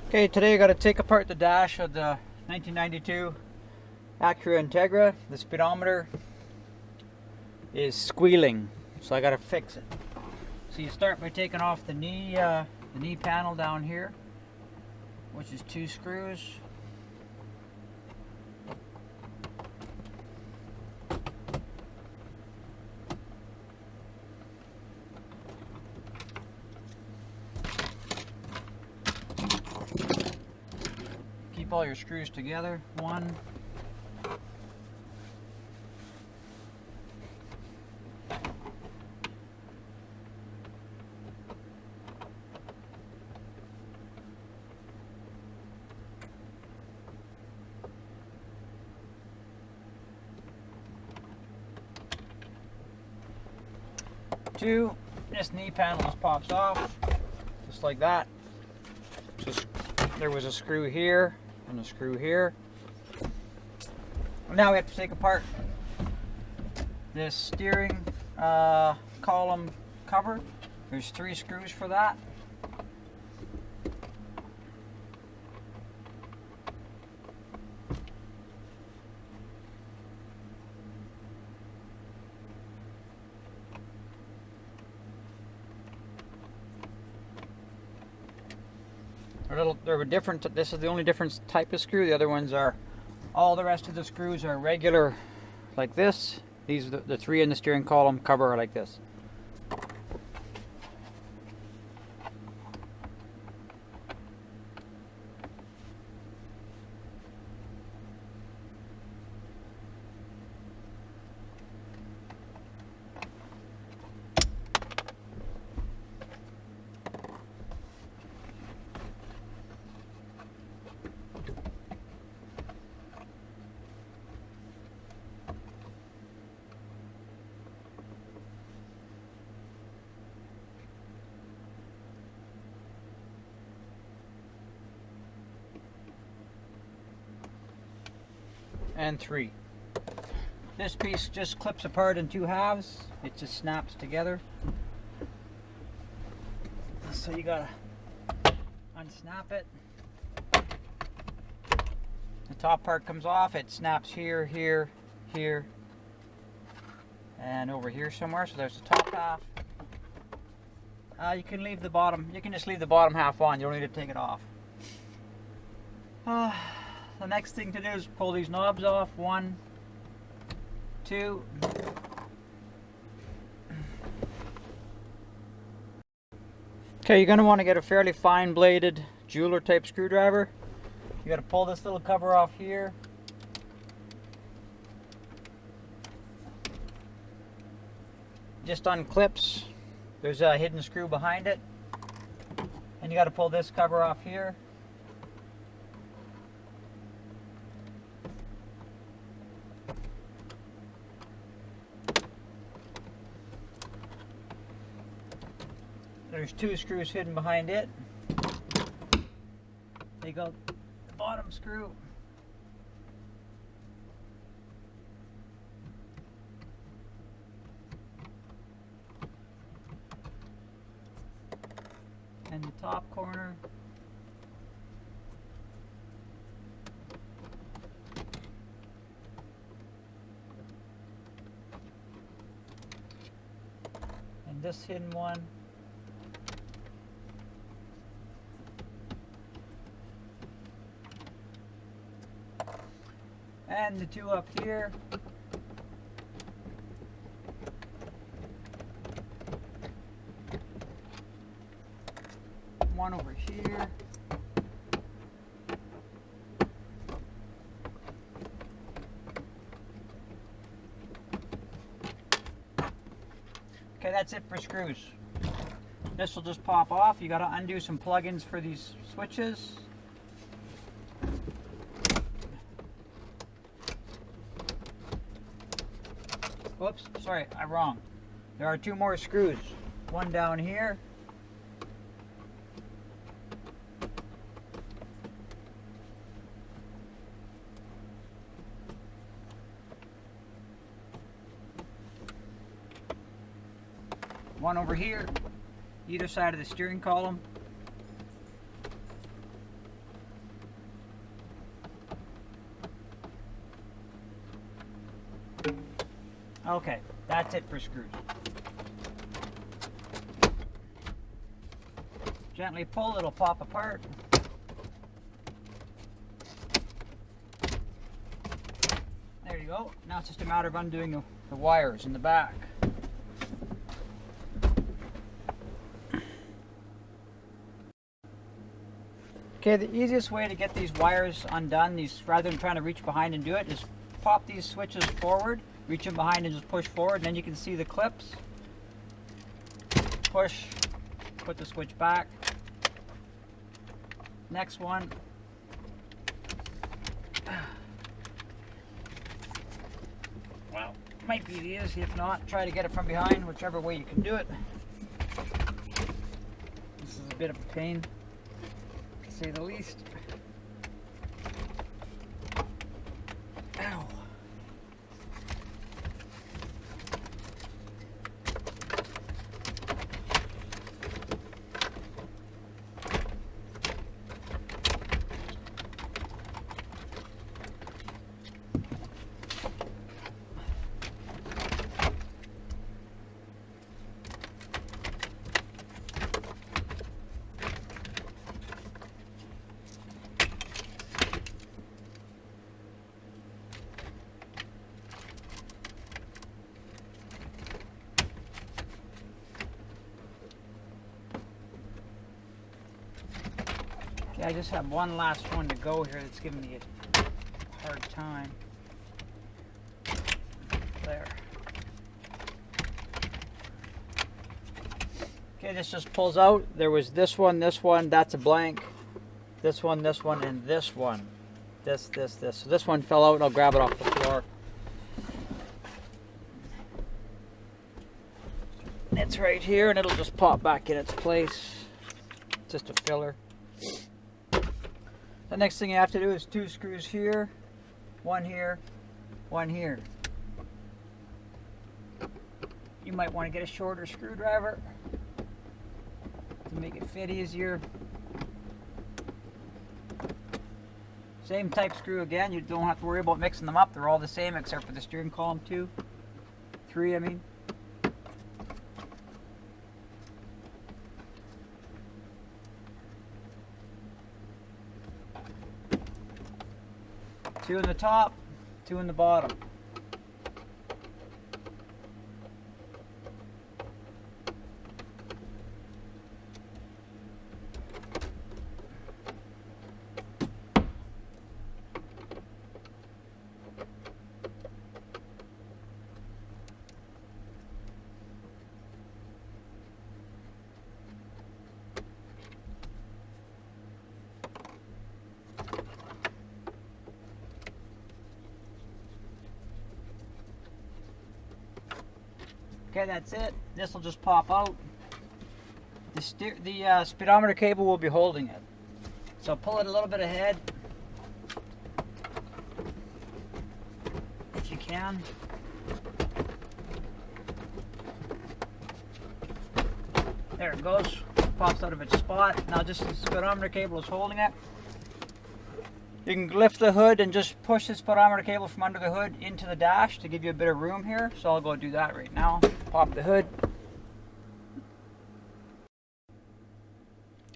Okay, today I got to take apart the dash of the 1992 Acura Integra. The speedometer is squealing, so I got to fix it. So you start by taking off the knee panel down here, which is 2 screws. Keep all your screws together. 1, 2. This knee panel just pops off, just like that. Just, there was a screw here and a screw here. Now we have to take apart this steering column cover. There's 3 screws for that. They're different. This is the only different type of screw. The other ones are, all the rest of the screws are regular, like this. These are the 3 in the steering column cover are like this. And 3. This piece just clips apart in 2 halves. It just snaps together. So you gotta unsnap it. The top part comes off. It snaps here, here, here, and over here somewhere. So there's the top half. You can leave the bottom. You can just leave the bottom half on. You don't need to take it off. The next thing to do is pull these knobs off. 1, 2. Okay, you're going to want to get a fairly fine bladed jeweler type screwdriver. You got to pull this little cover off here. Just unclips. There's a hidden screw behind it. And you got to pull this cover off here. There's 2 screws hidden behind it. Take out the bottom screw. And the top corner. And this hidden one. And the 2 up here. One over here. Okay, that's it for screws. This will just pop off. You got to undo some plugins for these switches. Whoops, sorry, I'm wrong. There are 2 more screws. One down here. One over here, either side of the steering column. Okay, that's it for screws. Gently pull, it'll pop apart. There you go. Now it's just a matter of undoing the wires in the back. Okay, the easiest way to get these wires undone, rather than trying to reach behind and do it, is pop these switches forward, reach them behind and just push forward, and then you can see the clips. Push, put the switch back. Next one. Well, might be easy. If not, try to get it from behind, whichever way you can do it. This is a bit of a pain, to say the least. Ow. Okay, I just have one last one to go here that's giving me a hard time. There. Okay, this just pulls out. There was this one, that's a blank. This one, and this one. This. So this one fell out, and I'll grab it off the floor. It's right here, and it'll just pop back in its place. Just a filler. The next thing you have to do is 2 screws here, 1 here, 1 here. You might want to get a shorter screwdriver to make it fit easier. Same type screw again, you don't have to worry about mixing them up. They're all the same except for the steering column 3 I mean. Two in the top, 2 in the bottom. Okay, that's it. This will just pop out. The speedometer cable will be holding it. So pull it a little bit ahead, if you can. There it goes. Pops out of its spot. Now just the speedometer cable is holding it. You can lift the hood and just push the speedometer cable from under the hood into the dash to give you a bit of room here. So I'll go do that right now. Pop the hood.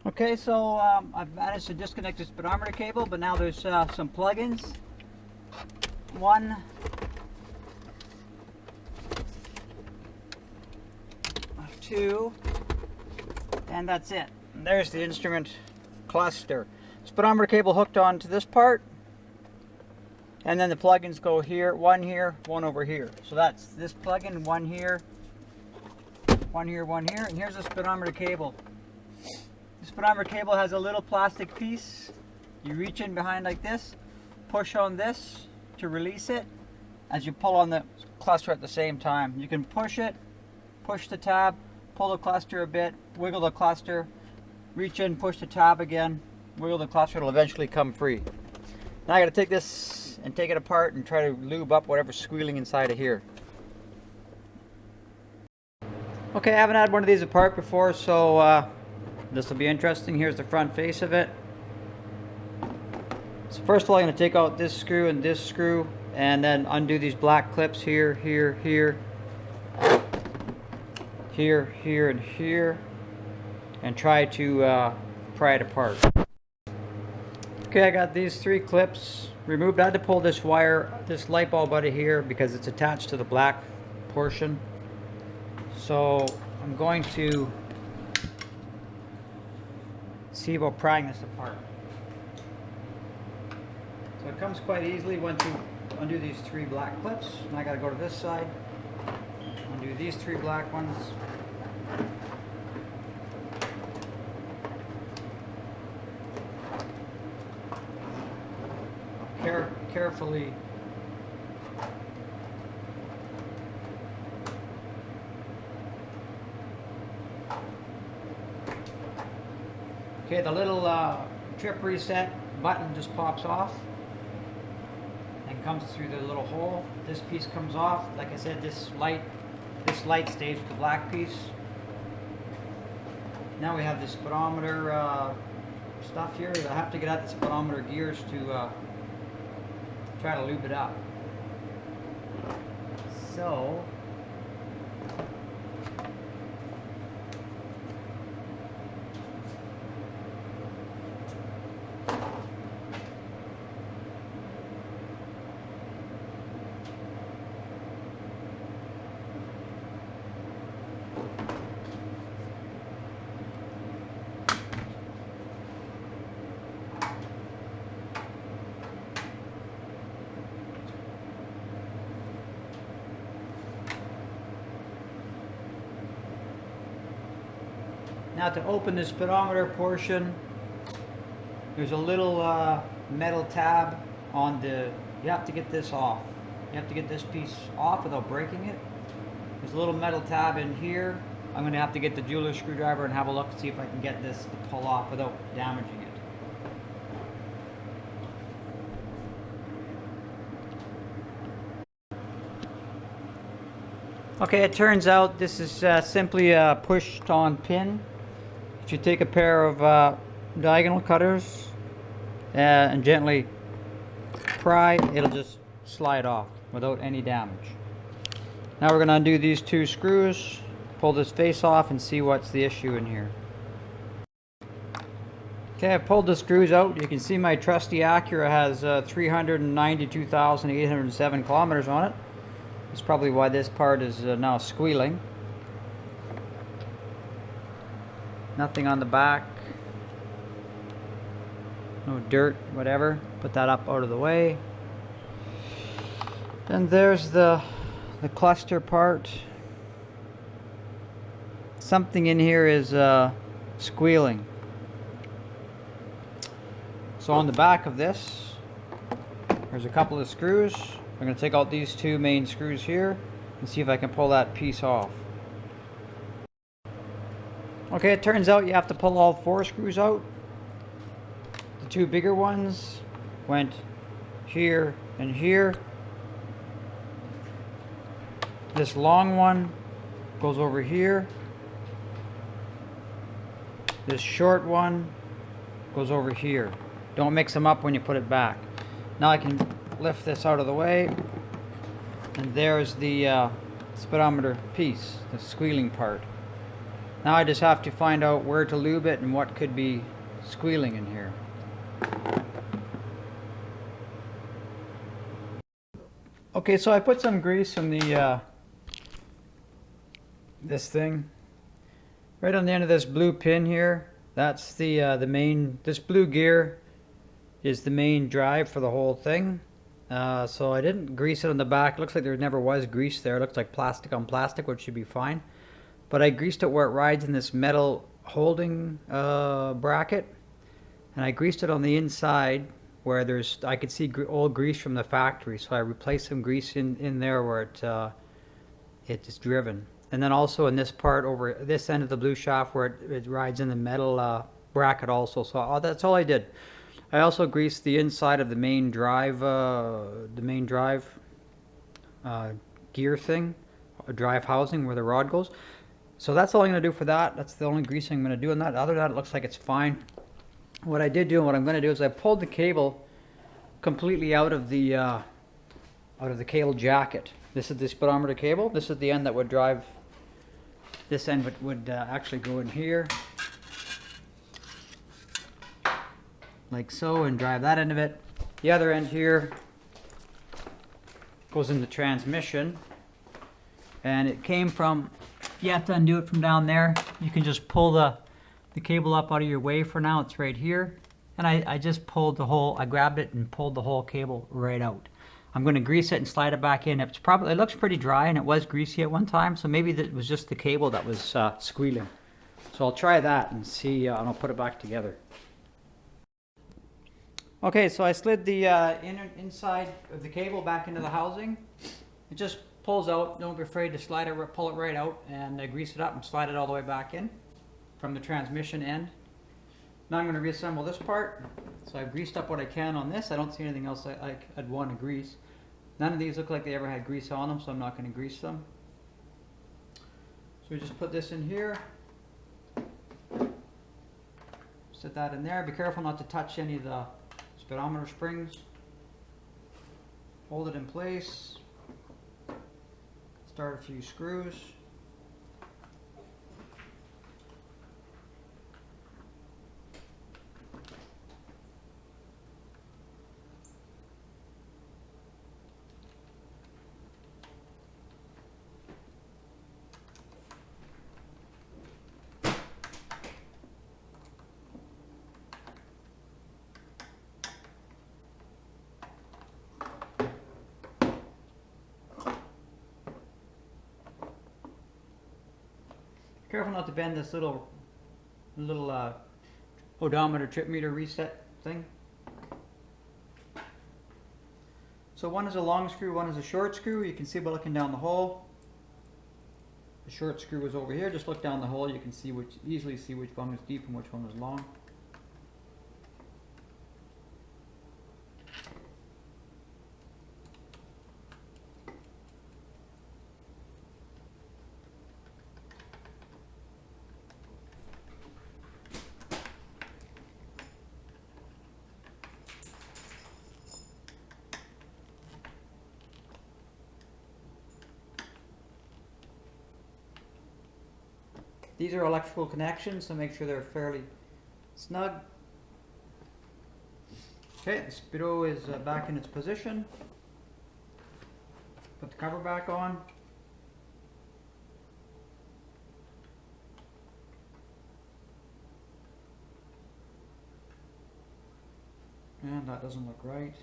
Okay, so I've managed to disconnect the speedometer cable, but now there's some plugins. 1, 2, and that's it. And there's the instrument cluster. Speedometer cable hooked onto this part, and then the plugins go here, 1 here, 1 over here. So that's this plug-in, 1 here, 1 here, 1 here, and here's the speedometer cable. The speedometer cable has a little plastic piece. You reach in behind like this, push on this to release it as you pull on the cluster at the same time. You can push it, push the tab, pull the cluster a bit, wiggle the cluster, reach in, push the tab again, wiggle the cluster, it'll eventually come free. Now I gotta take this and take it apart and try to lube up whatever's squealing inside of here. Okay, I haven't had one of these apart before, so this will be interesting. Here's the front face of it. So first of all, I'm going to take out this screw and this screw, and then undo these black clips here, here, here, here, here, and here, and try to pry it apart. Okay, I got these 3 clips removed. I had to pull this wire, this light bulb out of here because it's attached to the black portion. So I'm going to see about prying this apart. So it comes quite easily once you undo these 3 black clips. And I got to go to this side, undo these 3 black ones. Carefully okay, the little trip reset button just pops off and comes through the little hole. This piece comes off. Like I said, this light stays with the black piece. Now we have the speedometer stuff here. I have to get out the speedometer gears to try to lube it up. So now to open the speedometer portion, there's a little metal tab on the, you have to get this off. You have to get this piece off without breaking it. There's a little metal tab in here. I'm going to have to get the jeweler's screwdriver and have a look and see if I can get this to pull off without damaging it. Okay, it turns out this is simply a pushed-on pin. If you take a pair of diagonal cutters and gently pry, it'll just slide off without any damage. Now we're going to undo these 2 screws, pull this face off, and see what's the issue in here. Okay, I've pulled the screws out. You can see my trusty Acura has 392,807 kilometers on it. That's probably why this part is now squealing. Nothing on the back. No dirt, whatever. Put that up out of the way. Then there's the cluster part. Something in here is squealing. So on the back of this, there's a couple of screws. I'm going to take out these 2 main screws here and see if I can pull that piece off. Okay, it turns out you have to pull all 4 screws out. The 2 bigger ones went here and here. This long one goes over here. This short one goes over here. Don't mix them up when you put it back. Now I can lift this out of the way, and there's the speedometer piece, the squealing part. Now I just have to find out where to lube it and what could be squealing in here. Okay, so I put some grease in the this thing right on the end of this blue pin here. That's the main. This blue gear is the main drive for the whole thing. So I didn't grease it on the back. It looks like there never was grease there. It looks like plastic on plastic, which should be fine. But I greased it where it rides in this metal holding bracket, and I greased it on the inside where I could see old grease from the factory. So I replaced some grease in there where it is driven, and then also in this part over this end of the blue shaft where it rides in the metal bracket also. So that's all I did. I also greased the inside of the main drive gear thing, drive housing where the rod goes. So that's all I'm going to do for that. That's the only greasing I'm going to do on that. Other than that, it looks like it's fine. What I did do and what I'm going to do is I pulled the cable completely out of the out of the cable jacket. This is the speedometer cable. This is the end that would drive. This end would actually go in here, like so, and drive that end of it. The other end here goes in the transmission, and it came from, you have to undo it from down there. You can just pull the cable up out of your way for now. It's right here. And I just pulled the whole, I grabbed it and pulled the whole cable right out. I'm going to grease it and slide it back in. It looks pretty dry, and it was greasy at one time, so maybe that was just the cable that was squealing. So I'll try that and see, and I'll put it back together. Okay, so I slid the inside of the cable back into the housing. It just pulls out. Don't be afraid to pull it right out, and grease it up and slide it all the way back in from the transmission end. Now I'm going to reassemble this part. So I've greased up what I can on this. I don't see anything else I'd want to grease. None of these look like they ever had grease on them, so I'm not going to grease them. So we just put this in here. Set that in there. Be careful not to touch any of the speedometer springs. Hold it in place. Start a few screws. Careful not to bend this little odometer trip meter reset thing. So one is a long screw, one is a short screw. You can see by looking down the hole. The short screw is over here. Just look down the hole. You can see easily see which one was deep and which one was long. These are electrical connections, so make sure they're fairly snug. Okay, the speedo is back in its position. Put the cover back on. And that doesn't look right.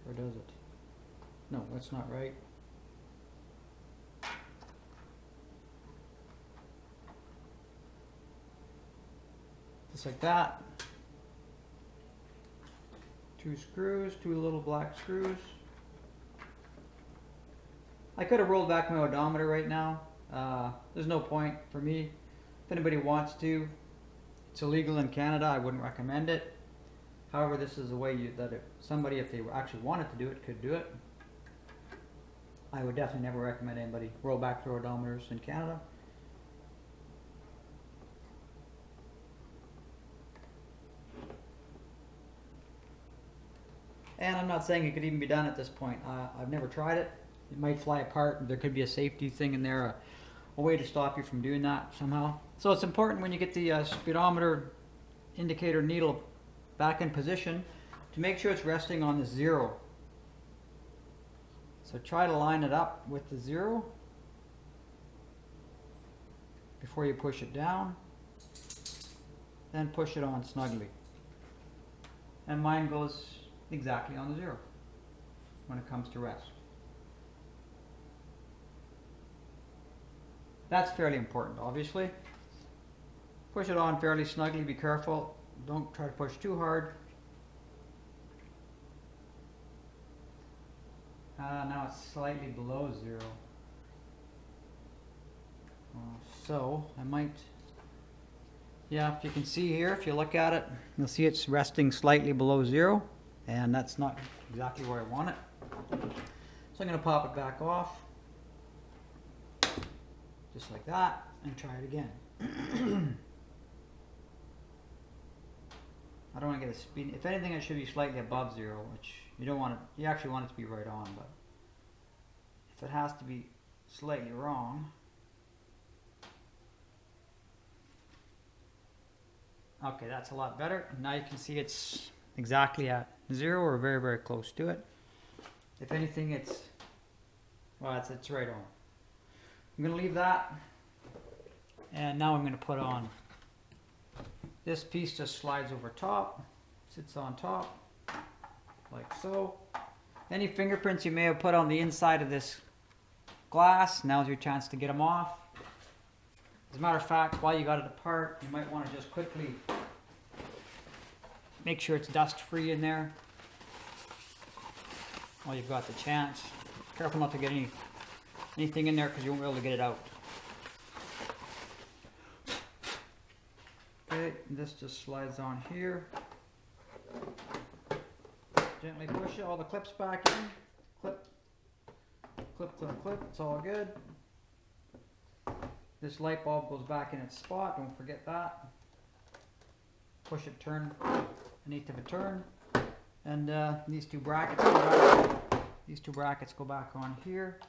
Or does it? No, that's not right. Just like that. Two screws, two little black screws. I could have rolled back my odometer right now. There's no point for me. If anybody wants to, it's illegal in Canada. I wouldn't recommend it. However, this is a way somebody, if they actually wanted to do it, could do it. I would definitely never recommend anybody roll back their odometers in Canada. And I'm not saying it could even be done at this point. I've never tried it. It might fly apart. There could be a safety thing in there, a way to stop you from doing that somehow. So it's important when you get the speedometer indicator needle back in position to make sure it's resting on the 0. So try to line it up with the 0 before you push it down. Then push it on snugly. And mine goes exactly on the 0 when it comes to rest. That's fairly important, obviously. Push it on fairly snugly, be careful. Don't try to push too hard. Now it's slightly below 0. So I might, yeah, if you can see here, if you look at it, you'll see it's resting slightly below 0. And that's not exactly where I want it. So I'm going to pop it back off. Just like that. And try it again. I don't want to get a speed. If anything, it should be slightly above 0, which You don't want it, you actually want it to be right on, but if it has to be slightly wrong. Okay, that's a lot better. Now you can see it's exactly at 0 or very, very close to it. If anything, it's right on. I'm going to leave that. And now I'm going to put on, this piece just slides over top, sits on top, like so. Any fingerprints you may have put on the inside of this glass, now's your chance to get them off. As a matter of fact, while you got it apart, you might want to just quickly make sure it's dust free in there while you've got the chance. Careful not to get anything in there because you won't be able to get it out. Okay, this just slides on here. Gently push it, all the clips back in. Clip, clip, clip, clip, it's all good. This light bulb goes back in its spot, don't forget that. Push it, turn, an eighth of a turn. And these two brackets go back on here.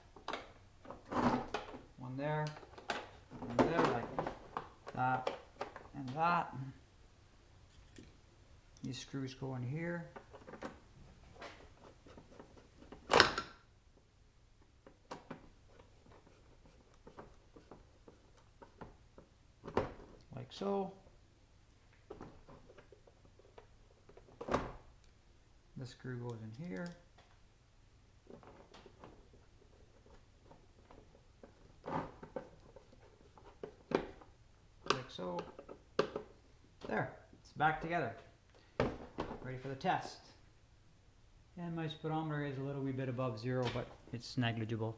One there, like that, and that. These screws go in here. Like so. The screw goes in here. Like so. There, it's back together. Ready for the test. And my speedometer is a little wee bit above 0, but it's negligible.